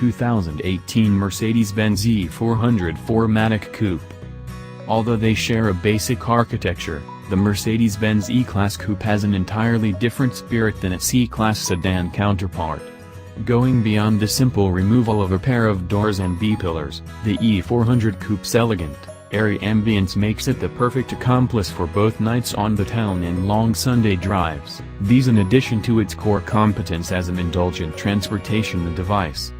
2018 Mercedes-Benz E400 4Matic Coupe. Although they share a basic architecture, the Mercedes-Benz E-Class Coupe has an entirely different spirit than its C-Class sedan counterpart. Going beyond the simple removal of a pair of doors and B-pillars, the E400 Coupe's elegant, airy ambience makes it the perfect accomplice for both nights on the town and long Sunday drives. These in addition to its core competence as an indulgent transportation device.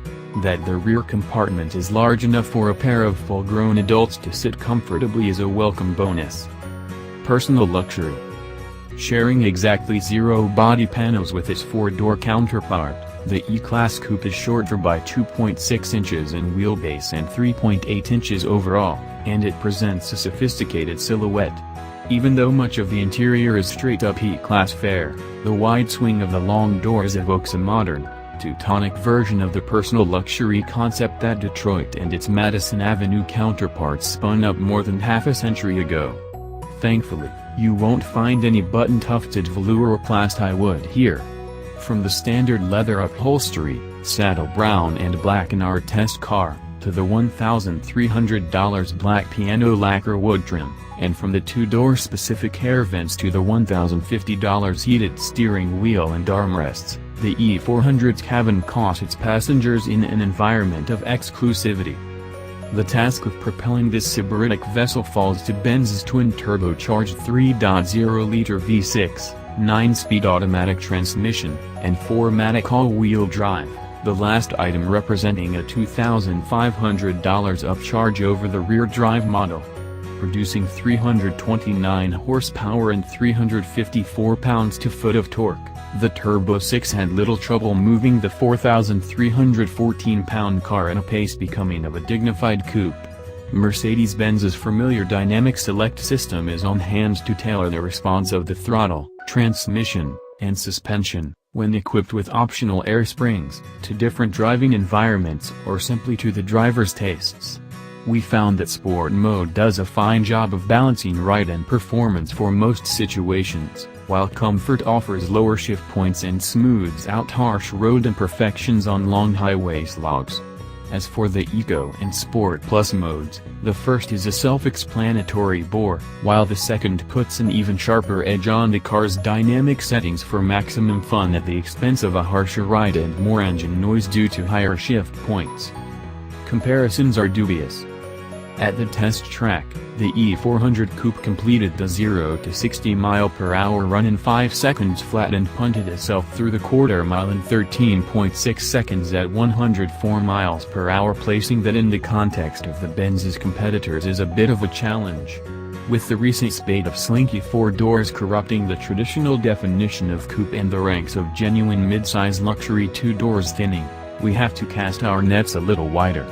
That the rear compartment is large enough for a pair of full-grown adults to sit comfortably is a welcome bonus. Personal luxury. Sharing exactly 0 body panels with its 4-door counterpart, the E-Class Coupe is shorter by 2.6 inches in wheelbase and 3.8 inches overall, and it presents a sophisticated silhouette. Even though much of the interior is straight-up E-Class fare, the wide swing of the long doors evokes a modern, Teutonic version of the personal luxury concept that Detroit and its Madison Avenue counterparts spun up more than half a century ago. Thankfully, you won't find any button-tufted velour or plasti-wood here. From the standard leather upholstery, saddle brown and black in our test car, to the $1,300 black piano lacquer wood trim, and from the 2-door specific air vents to the $1,050 heated steering wheel and armrests, the E400's cabin costs its passengers in an environment of exclusivity. The task of propelling this sybaritic vessel falls to Benz's twin-turbocharged 3.0-liter V6, 9-speed automatic transmission, and 4Matic all-wheel drive, the last item representing a $2,500 upcharge over the rear drive model. Producing 329 horsepower and 354 pounds-to-foot of torque, the Turbo 6 had little trouble moving the 4,314-pound car at a pace becoming of a dignified coupe. Mercedes-Benz's familiar dynamic select system is on hand to tailor the response of the throttle, transmission, and suspension, when equipped with optional air springs, to different driving environments or simply to the driver's tastes. We found that Sport mode does a fine job of balancing ride and performance for most situations, while Comfort offers lower shift points and smooths out harsh road imperfections on long highway slogs. As for the Eco and Sport Plus modes, the first is a self-explanatory bore, while the second puts an even sharper edge on the car's dynamic settings for maximum fun at the expense of a harsher ride and more engine noise due to higher shift points. Comparisons are dubious. At the test track, the E400 Coupe completed the 0 to 60 mph run in 5 seconds flat and punted itself through the quarter mile in 13.6 seconds at 104 mph, placing that in the context of the Benz's competitors is a bit of a challenge. With the recent spate of slinky 4-doors corrupting the traditional definition of coupe and the ranks of genuine mid-size luxury 2-doors thinning, we have to cast our nets a little wider.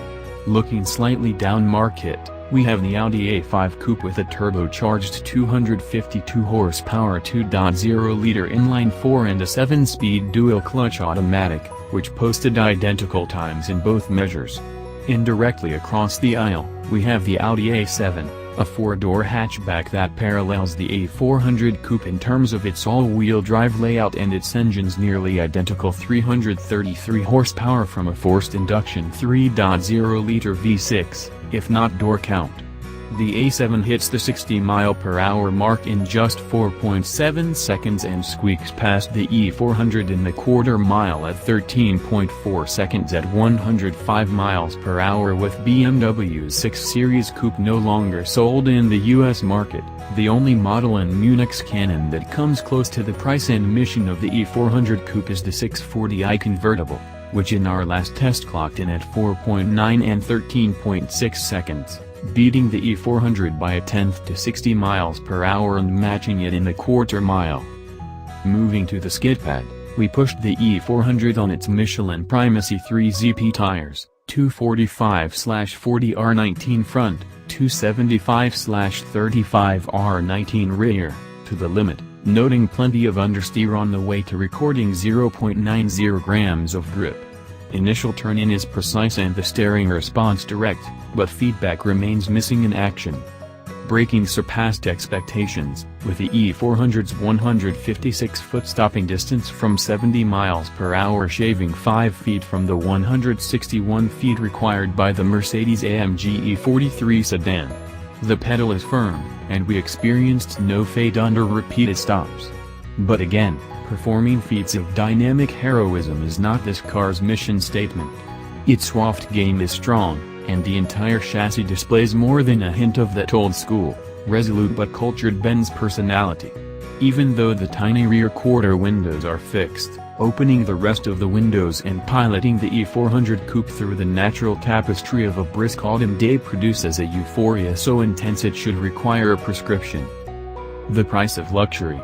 Looking slightly down market, we have the Audi A5 Coupe with a turbocharged 252 horsepower 2.0-liter inline-4 and a 7-speed dual-clutch automatic, which posted identical times in both measures. Indirectly across the aisle, we have the Audi A7, a 4-door hatchback that parallels the A400 Coupe in terms of its all-wheel drive layout and its engine's nearly identical 333 horsepower from a forced induction 3.0-liter V6, if not door count. The A7 hits the 60 mph mark in just 4.7 seconds and squeaks past the E400 in the quarter mile at 13.4 seconds at 105 mph, with BMW's 6 Series Coupe no longer sold in the US market. The only model in Munich's canon that comes close to the price and mission of the E400 Coupe is the 640i convertible, which in our last test clocked in at 4.9 and 13.6 seconds. Beating the E400 by a tenth to 60 mph and matching it in the quarter mile. Moving to the skid pad, we pushed the E400 on its Michelin Primacy 3 ZP tires, 245/40 R19 front, 275/35 R19 rear, to the limit, noting plenty of understeer on the way to recording 0.90 grams of grip. Initial turn-in is precise and the steering response direct, but feedback remains missing in action. breaking surpassed expectations, with the E400's 156-foot stopping distance from 70 miles per hour shaving 5 feet from the 161 feet required by the Mercedes-AMG E43 sedan. The pedal is firm, and we experienced no fade under repeated stops. But again, performing feats of dynamic heroism is not this car's mission statement. Its soft game is strong, and the entire chassis displays more than a hint of that old-school, resolute but cultured Benz personality. Even though the tiny rear quarter windows are fixed, opening the rest of the windows and piloting the E400 Coupe through the natural tapestry of a brisk autumn day produces a euphoria so intense it should require a prescription. The price of luxury.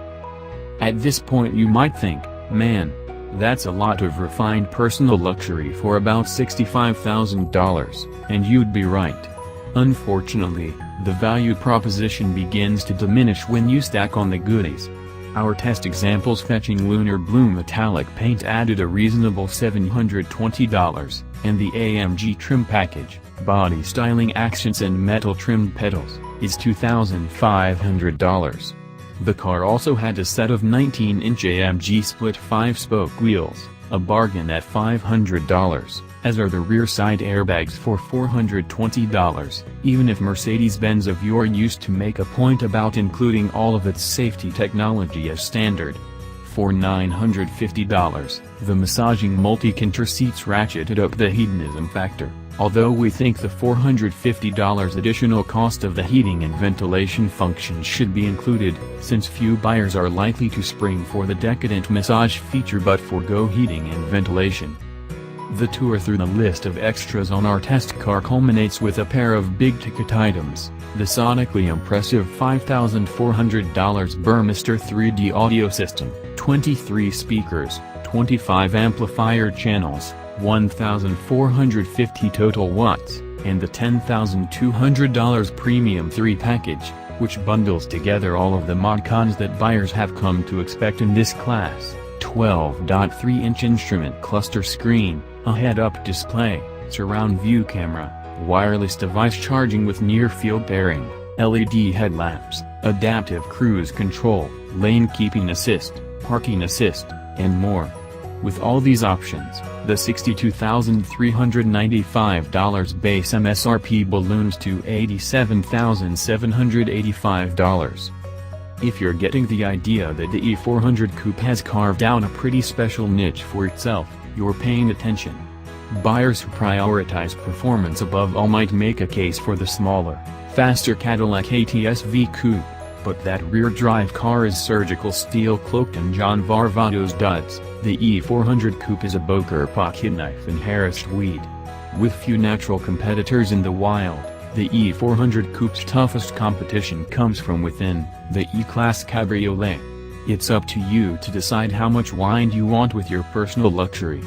At this point you might think, man, that's a lot of refined personal luxury for about $65,000, and you'd be right. Unfortunately, the value proposition begins to diminish when you stack on the goodies. Our test examples fetching Lunar Blue Metallic paint added a reasonable $720, and the AMG trim package, body styling accents and metal trimmed pedals, is $2,500. The car also had a set of 19-inch AMG split 5-spoke wheels, a bargain at $500, as are the rear side airbags for $420, even if Mercedes-Benz of yore used to make a point about including all of its safety technology as standard. For $950, the massaging Multicontour seats ratcheted up the hedonism factor, although we think the $450 additional cost of the heating and ventilation functions should be included, since few buyers are likely to spring for the decadent massage feature but forego heating and ventilation. The tour through the list of extras on our test car culminates with a pair of big-ticket items: the sonically impressive $5,400 Burmester 3D audio system, 23 speakers, 25 amplifier channels, 1,450 total watts, and the $10,200 Premium 3 package, which bundles together all of the mod cons that buyers have come to expect in this class: 12.3-inch instrument cluster screen, a head-up display, surround view camera, wireless device charging with near-field pairing, LED headlamps, adaptive cruise control, lane keeping assist, parking assist, and more. With all these options, the $62,395 base MSRP balloons to $87,785. If you're getting the idea that the E400 Coupe has carved out a pretty special niche for itself, you're paying attention. Buyers who prioritize performance above all might make a case for the smaller, faster Cadillac ATS-V Coupe, but that rear-drive car is surgical steel cloaked in John Varvatos duds. The E400 Coupe is a Boker pocket knife and harassed weed. With few natural competitors in the wild, the E400 Coupe's toughest competition comes from within, the E-Class Cabriolet. It's up to you to decide how much wine you want with your personal luxury.